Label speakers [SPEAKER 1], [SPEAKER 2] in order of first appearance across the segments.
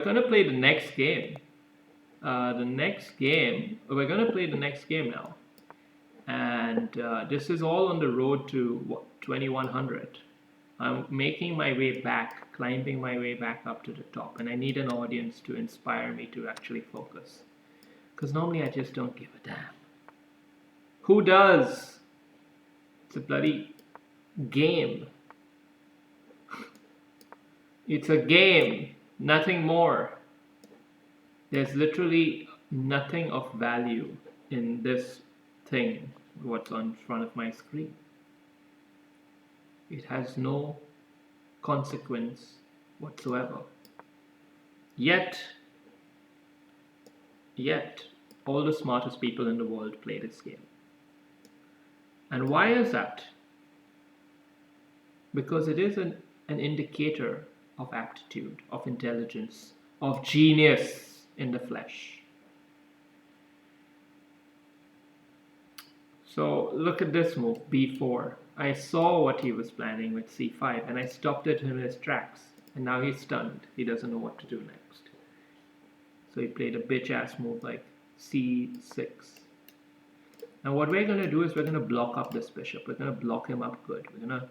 [SPEAKER 1] We're going to play the next game. We're going to play the next game now. And this is all on the road to what, 2100. I'm making my way back, climbing my way back up to the top, and I need an audience to inspire me to actually focus. Because normally I just don't give a damn. Who does? It's a bloody game. It's a game, nothing more. There's literally nothing of value in this thing, what's on front of my screen. It has no consequence whatsoever. Yet, all the smartest people in the world play this game. And why is that? Because it is an indicator of aptitude, of intelligence, of genius in the flesh. So look at this move, b4. I saw what he was planning with c5 and I stopped it in his tracks. And now he's stunned. He doesn't know what to do next. So he played a bitch ass move like c6. Now what we're going to do is we're going to block up this bishop. We're going to block him up good. We're going to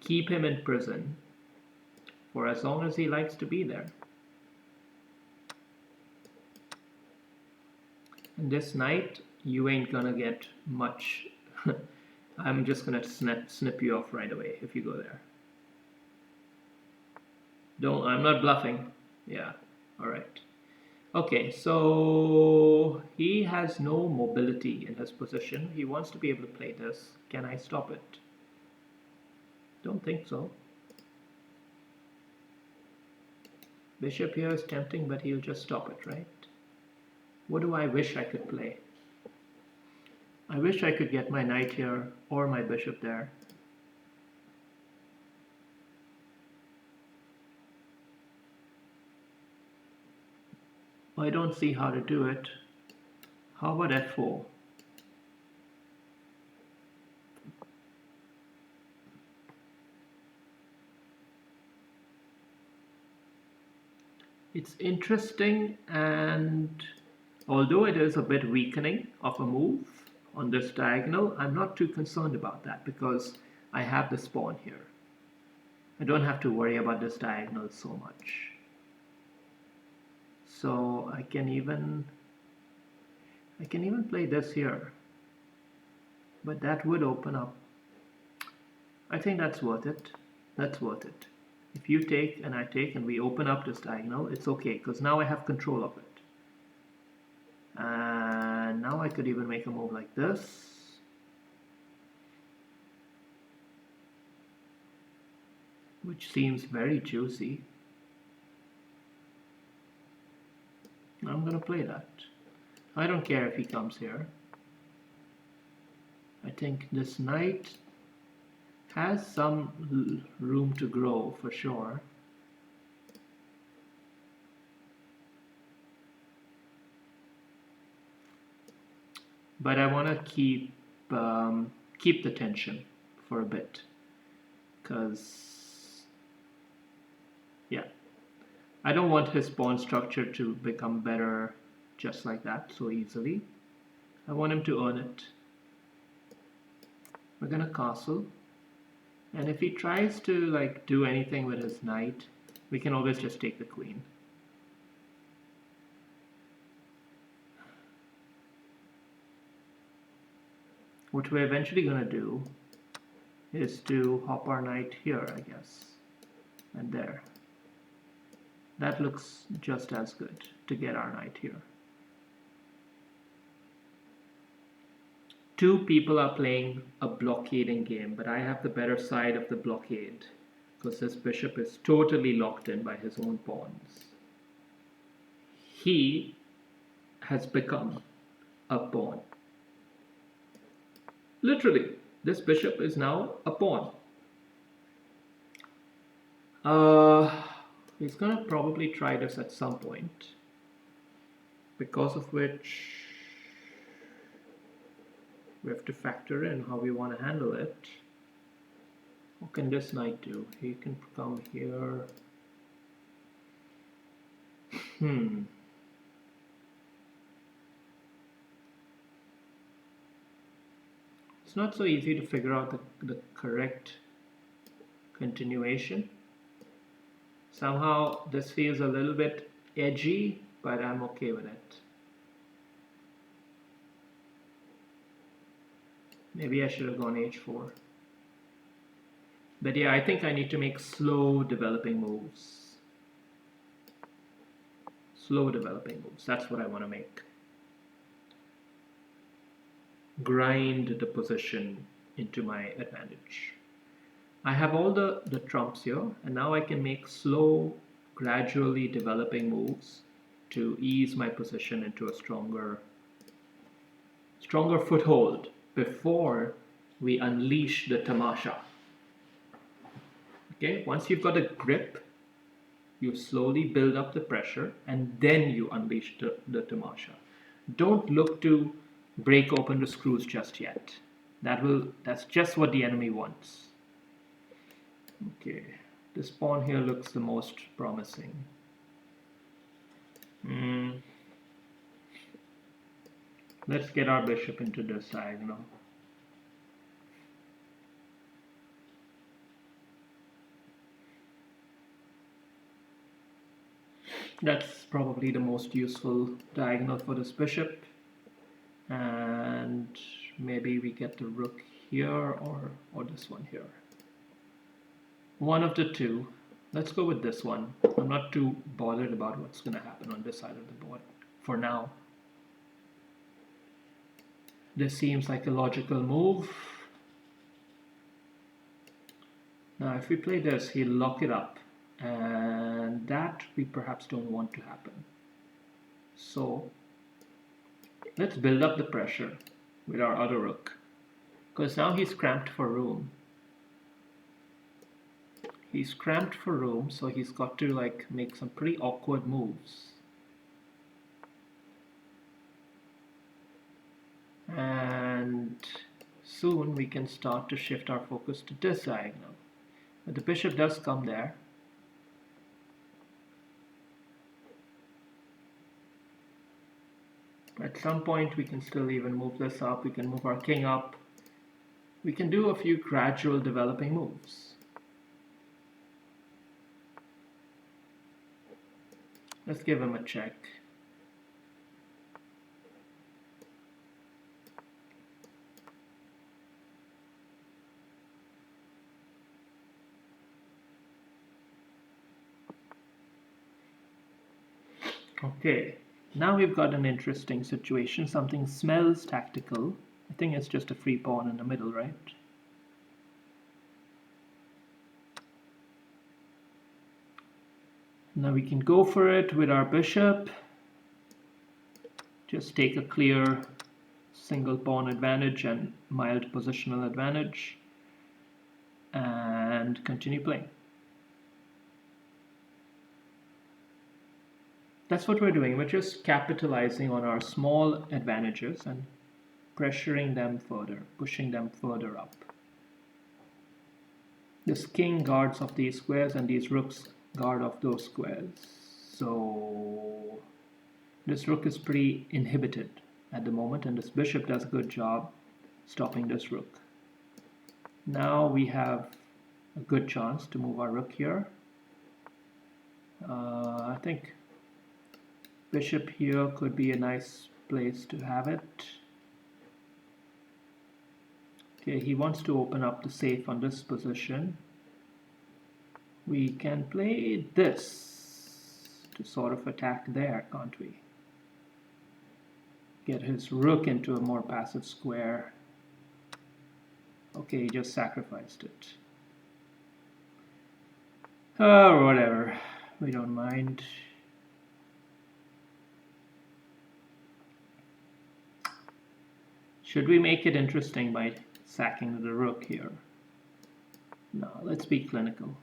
[SPEAKER 1] keep him in prison for as long as he likes to be there. And this knight, you ain't gonna get much. I'm just gonna snip you off right away if you go there. I'm not bluffing. Yeah, alright. Okay, so he has no mobility in his position. He wants to be able to play this. Can I stop it? Don't think so. Bishop here is tempting, but he'll just stop it, right? What do I wish I could play? I wish I could get my knight here or my bishop there. I don't see how to do it. How about f4? It's interesting, and although it is a bit weakening of a move on this diagonal, I'm not too concerned about that because I have the pawn here. I don't have to worry about this diagonal so much. So I can even play this here, but that would open up. I think that's worth it. That's worth it. If you take and I take and we open up this diagonal, it's okay because now I have control of it. And now I could even make a move like this. Which seems very juicy. I'm gonna play that. I don't care if he comes here. I think this knight has some room to grow for sure. But I want to keep the tension for a bit, because yeah, I don't want his pawn structure to become better just like that so easily. I want him to earn it. We're gonna castle, and if he tries to like do anything with his knight, we can always just take the queen. What we're eventually gonna do is to hop our knight here, I guess, and there. That looks just as good to get our knight here. Two people are playing a blockading game, but I have the better side of the blockade because this bishop is totally locked in by his own pawns. He has become a pawn. Literally, this bishop is now a pawn. He's gonna probably try this at some point, because of which we have to factor in how we want to handle it. What can this knight do? He can come here. Hmm. It's not so easy to figure out the correct continuation. Somehow this feels a little bit edgy, but I'm okay with it. Maybe I should have gone h4. But yeah, I think I need to make slow developing moves. Slow developing moves. That's what I want to make. Grind the position into my advantage. I have all the trumps here, and now I can make slow, gradually developing moves to ease my position into a stronger foothold before we unleash the tamasha. Okay, once you've got a grip, you slowly build up the pressure and then you unleash the tamasha. Don't look to break open the screws just yet. That's just what the enemy wants. Okay, this pawn here looks the most promising. Let's get our bishop into this diagonal. That's probably the most useful diagonal for this bishop. And maybe we get the rook here or this one here. One of the two. Let's go with this one. I'm not too bothered about what's going to happen on this side of the board for now. This seems like a logical move. Now if we play this, he'll lock it up, and that we perhaps don't want to happen. So let's build up the pressure with our other rook, because now he's cramped for room. He's cramped for room, so he's got to like make some pretty awkward moves. And soon we can start to shift our focus to this diagonal. But the bishop does come there. At some point we can still even move this up. We can move our king up. We can do a few gradual developing moves. Let's give him a check. Okay, now we've got an interesting situation. Something smells tactical. I think it's just a free pawn in the middle, right? Now we can go for it with our bishop. Just take a clear single pawn advantage and mild positional advantage and continue playing. That's what we're doing. We're just capitalizing on our small advantages and pressuring them further, pushing them further up. This king guards off these squares and these rooks guard off those squares. So this rook is pretty inhibited at the moment, and this bishop does a good job stopping this rook. Now we have a good chance to move our rook here. I think bishop here could be a nice place to have it. Okay, he wants to open up the safe on this position. We can play this to sort of attack there, can't we? Get his rook into a more passive square. Okay, he just sacrificed it. Oh, whatever. We don't mind. Should we make it interesting by sacking the rook here? No, let's be clinical.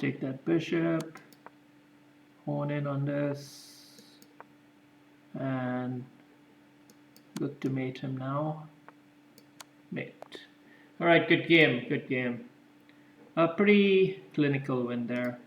[SPEAKER 1] take that bishop, hone in on this, and look to mate him now. Mate. Alright, good game, good game. A pretty clinical win there.